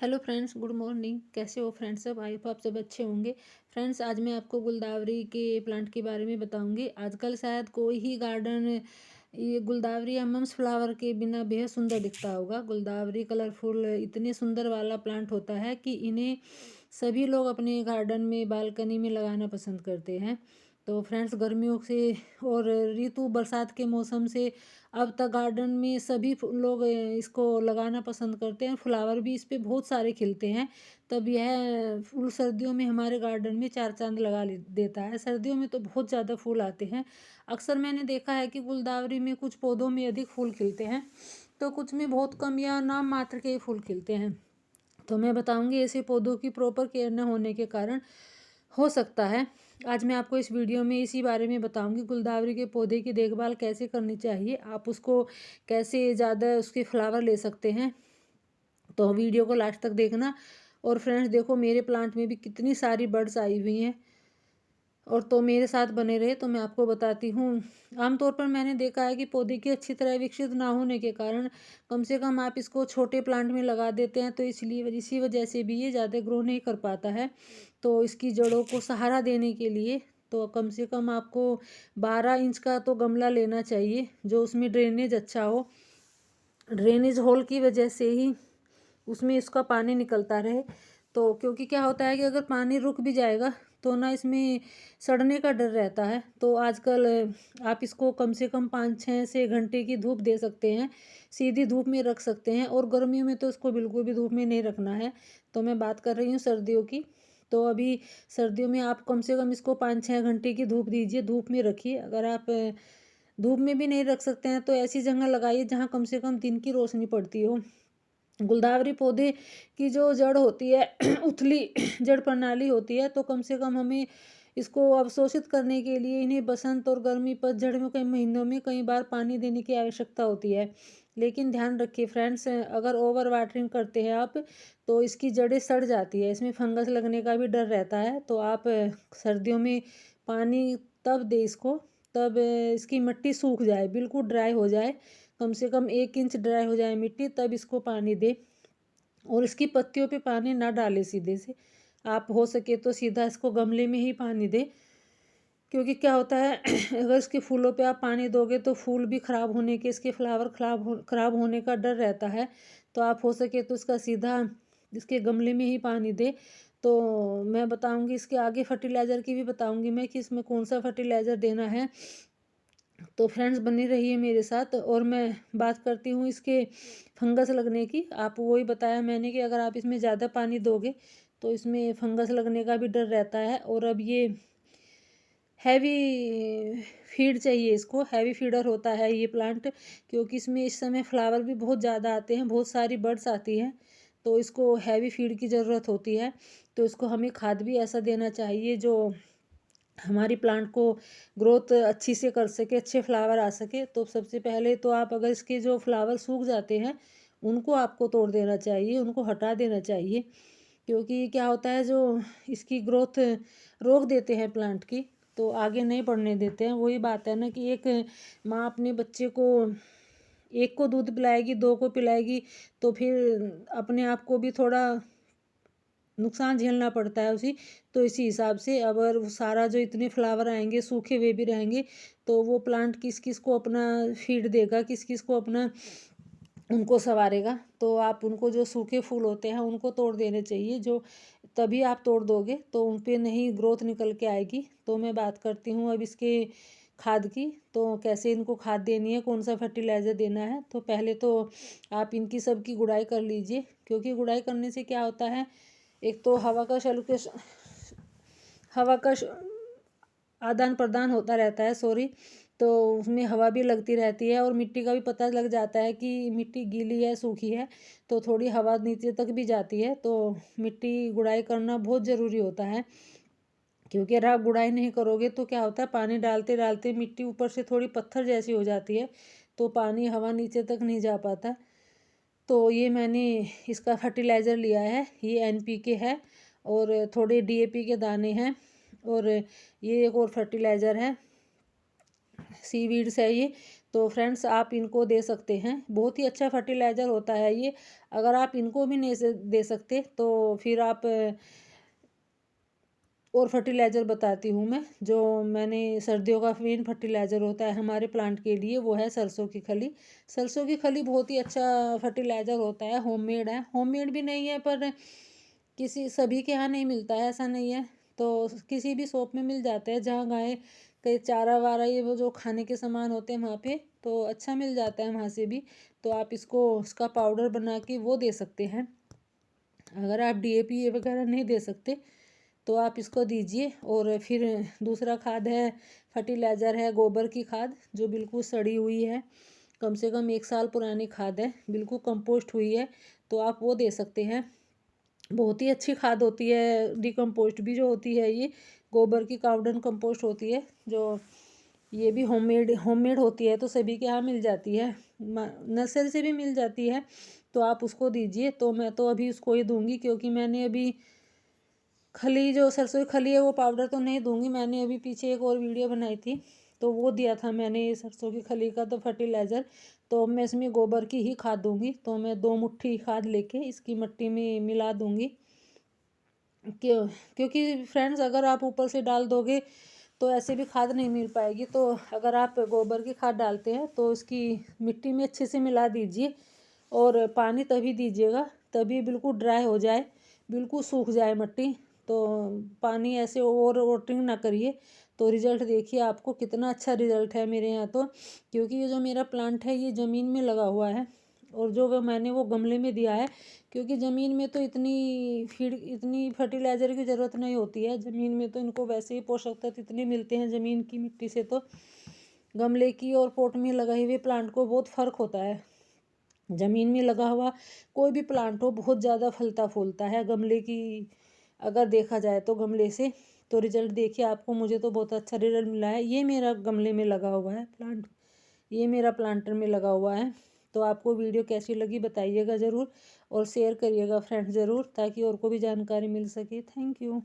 Hello friends, good morning. कैसे हो friends? सब आई होप आप सब अच्छे होंगे। फ्रेंड्स, आज मैं आपको गुलदावरी के प्लांट के बारे में बताऊंगी। आजकल शायद कोई ही गार्डन ये गुलदावरी या मम्स फ्लावर के बिना बेहद सुंदर दिखता होगा। गुलदावरी कलरफुल इतने सुंदर वाला प्लांट होता है कि इन्हें सभी लोग अपने गार्डन में बालकनी में लगाना पसंद करते हैं। तो फ्रेंड्स, गर्मियों से और ऋतु बरसात के मौसम से अब तक गार्डन में सभी लोग इसको लगाना पसंद करते हैं। फ्लावर भी इस पे बहुत सारे खिलते हैं। तब यह फूल सर्दियों में हमारे गार्डन में चार चांद लगा देता है। सर्दियों में तो बहुत ज़्यादा फूल आते हैं। अक्सर मैंने देखा है कि गुलदावरी में कुछ पौधों में अधिक फूल खिलते हैं, तो कुछ में बहुत कम या नाम मात्र के फूल खिलते हैं। तो मैं बताऊंगी ऐसे पौधों की प्रॉपर केयर न होने के कारण हो सकता है। आज मैं आपको इस वीडियो में इसी बारे में बताऊंगी गुलदावरी के पौधे की देखभाल कैसे करनी चाहिए, आप उसको कैसे ज़्यादा उसके फ्लावर ले सकते हैं। तो वीडियो को लास्ट तक देखना। और फ्रेंड्स देखो, मेरे प्लांट में भी कितनी सारी बर्ड्स आई हुई हैं, और तो मेरे साथ बने रहे तो मैं आपको बताती हूँ। आमतौर पर मैंने देखा है कि पौधे की अच्छी तरह विकसित ना होने के कारण कम से कम आप इसको छोटे प्लांट में लगा देते हैं, तो इसलिए इसी वजह से भी ये ज़्यादा ग्रो नहीं कर पाता है। तो इसकी जड़ों को सहारा देने के लिए तो कम से कम आपको 12 इंच का तो गमला लेना चाहिए, जो उसमें ड्रेनेज अच्छा हो। ड्रेनेज होल की वजह से ही उसमें इसका पानी निकलता रहे। तो क्योंकि क्या होता है कि अगर पानी रुक भी जाएगा तो ना इसमें सड़ने का डर रहता है। तो आजकल आप इसको कम से कम 5-6 घंटे की धूप दे सकते हैं, सीधी धूप में रख सकते हैं। और गर्मियों में तो इसको बिल्कुल भी धूप में नहीं रखना है। तो मैं बात कर रही हूँ सर्दियों की। तो अभी सर्दियों में आप कम से कम इसको 5-6 घंटे की धूप दीजिए, धूप में रखिए। अगर आप धूप में भी नहीं रख सकते हैं तो ऐसी जगह लगाइए जहाँ कम से कम दिन की रोशनी पड़ती हो। गुलदावरी पौधे की जो जड़ होती है उथली जड़ प्रणाली होती है, तो कम से कम हमें इसको अवशोषित करने के लिए इन्हें बसंत और गर्मी पतझड़ में कई महीनों में कई बार पानी देने की आवश्यकता होती है। लेकिन ध्यान रखिए फ्रेंड्स, अगर ओवर वाटरिंग करते हैं आप तो इसकी जड़ें सड़ जाती है, इसमें फंगस लगने का भी डर रहता है। तो आप सर्दियों में पानी तब दे इसको, तब इसकी मिट्टी सूख जाए, बिल्कुल ड्राई हो जाए, कम से कम 1 इंच ड्राई हो जाए मिट्टी, तब इसको पानी दे। और इसकी पत्तियों पे पानी ना डाले सीधे से, आप हो सके तो सीधा इसको गमले में ही पानी दे। क्योंकि क्या होता है अगर इसके फूलों पे आप पानी दोगे तो फूल भी खराब होने के, इसके फ्लावर खराब होने का डर रहता है। तो आप हो सके तो इसका सीधा इसके गमले में ही पानी दे। तो मैं बताऊंगी इसके आगे फर्टिलाइज़र की भी बताऊंगी मैं कि इसमें कौन सा फर्टिलाइज़र देना है। तो फ्रेंड्स बनी रहिए मेरे साथ। और मैं बात करती हूँ इसके फंगस लगने की। आप वही बताया मैंने कि अगर आप इसमें ज़्यादा पानी दोगे तो इसमें फंगस लगने का भी डर रहता है। और अब ये हैवी फीड चाहिए, इसको हैवी फीडर होता है ये प्लांट, क्योंकि इसमें इस समय फ्लावर भी बहुत ज़्यादा आते हैं, बहुत सारी बर्ड्स आती हैं। तो इसको हैवी फीड की ज़रूरत होती है। तो इसको हमें खाद भी ऐसा देना चाहिए जो हमारी प्लांट को ग्रोथ अच्छी से कर सके, अच्छे फ्लावर आ सके। तो सबसे पहले तो आप अगर इसके जो फ्लावर सूख जाते हैं उनको आपको तोड़ देना चाहिए, उनको हटा देना चाहिए। क्योंकि क्या होता है, जो इसकी ग्रोथ रोक देते हैं प्लांट की, तो आगे नहीं बढ़ने देते हैं। वही बात है ना कि एक माँ अपने बच्चे को, एक को दूध पिलाएगी, दो को पिलाएगी, तो फिर अपने आप को भी थोड़ा नुकसान झेलना पड़ता है उसी। तो इसी हिसाब से अगर वो सारा जो इतने फ्लावर आएंगे सूखे हुए भी रहेंगे, तो वो प्लांट किस किस को अपना फीड देगा, किस किस को अपना उनको संवारेगा। तो आप उनको जो सूखे फूल होते हैं उनको तोड़ देने चाहिए, जो तभी आप तोड़ दोगे तो उन पे नहीं ग्रोथ निकल के आएगी। तो मैं बात करती हूँ अब इसके खाद की। तो कैसे इनको खाद देनी है, कौन सा फर्टिलाइज़र देना है। तो पहले तो आप इनकी सबकी गुड़ाई कर लीजिए, क्योंकि गुड़ाई करने से क्या होता है, एक तो हवा का आदान प्रदान होता रहता है, सॉरी। तो उसमें हवा भी लगती रहती है और मिट्टी का भी पता लग जाता है कि मिट्टी गीली है सूखी है। तो थोड़ी हवा नीचे तक भी जाती है। तो मिट्टी गुड़ाई करना बहुत ज़रूरी होता है, क्योंकि अगर आप गुड़ाई नहीं करोगे तो क्या होता है, पानी डालते डालते मिट्टी ऊपर से थोड़ी पत्थर जैसी हो जाती है, तो पानी हवा नीचे तक नहीं जा पाता। तो ये मैंने इसका फर्टिलाइज़र लिया है, ये NPK है, और थोड़े DAP के दाने हैं, और ये एक और फर्टिलाइज़र है, सीवीड्स है ये। तो फ्रेंड्स आप इनको दे सकते हैं, बहुत ही अच्छा फर्टिलाइज़र होता है ये। अगर आप इनको भी नहीं दे सकते तो फिर आप और फर्टिलाइज़र बताती हूँ मैं, जो मैंने सर्दियों का मेन फर्टिलाइज़र होता है हमारे प्लांट के लिए, वो है सरसों की खली। सरसों की खली बहुत ही अच्छा फर्टिलाइज़र होता है, होममेड है। होममेड भी नहीं है पर किसी सभी के यहाँ नहीं मिलता है, ऐसा नहीं है। तो किसी भी शॉप में मिल जाता है, जहाँ गाय के चारा वारा ये वो जो खाने के सामान होते हैं वहाँ पे, तो अच्छा मिल जाता है वहाँ से भी। तो आप इसको उसका पाउडर बना के वो दे सकते हैं। अगर आप डीएपी वगैरह नहीं दे सकते तो आप इसको दीजिए। और फिर दूसरा खाद है, फर्टिलाइज़र है गोबर की खाद, जो बिल्कुल सड़ी हुई है, कम से कम 1 साल पुरानी खाद है, बिल्कुल कंपोस्ट हुई है, तो आप वो दे सकते हैं। बहुत ही अच्छी खाद होती है, डिकम्पोस्ट भी जो होती है ये गोबर की कावडन कंपोस्ट होती है, जो ये भी होममेड होती है, तो सभी के यहाँ मिल जाती है, नर्सरी से भी मिल जाती है, तो आप उसको दीजिए। तो मैं तो अभी उसको ही दूंगी, क्योंकि मैंने अभी खली जो सरसों की खली है वो पाउडर तो नहीं दूंगी, मैंने अभी पीछे एक और वीडियो बनाई थी तो वो दिया था मैंने ये सरसों की खली का तो फर्टिलाइज़र। तो मैं इसमें गोबर की ही खाद दूंगी, तो मैं 2 मुट्ठी खाद लेके इसकी मिट्टी में मिला दूंगी। क्योंकि फ्रेंड्स अगर आप ऊपर से डाल दोगे तो ऐसे भी खाद नहीं मिल पाएगी। तो अगर आप गोबर की खाद डालते हैं तो इसकी मिट्टी में अच्छे से मिला दीजिए, और पानी तभी दीजिएगा तभी बिल्कुल ड्राई हो जाए, बिल्कुल सूख जाए मिट्टी। तो पानी ऐसे ओवर वाटरिंग ना करिए। तो रिज़ल्ट देखिए आपको कितना अच्छा रिज़ल्ट है मेरे यहाँ तो, क्योंकि ये जो मेरा प्लांट है ये ज़मीन में लगा हुआ है, और जो मैंने वो गमले में दिया है, क्योंकि ज़मीन में तो इतनी फर्टिलाइज़र की ज़रूरत नहीं होती है। ज़मीन में तो इनको वैसे ही पोषक तत्व इतने मिलते हैं ज़मीन की मिट्टी से, तो गमले की और पॉट में लगाए हुए प्लांट को बहुत फ़र्क होता है। ज़मीन में लगा हुआ कोई भी प्लांट हो बहुत ज़्यादा फलता फूलता है गमले की, अगर देखा जाए तो गमले से। तो रिज़ल्ट देखिए आपको, मुझे तो बहुत अच्छा रिज़ल्ट मिला है। ये मेरा गमले में लगा हुआ है प्लांट, ये मेरा प्लांटर में लगा हुआ है। तो आपको वीडियो कैसी लगी बताइएगा ज़रूर, और शेयर करिएगा फ्रेंड्स ज़रूर, ताकि और को भी जानकारी मिल सके। Thank you.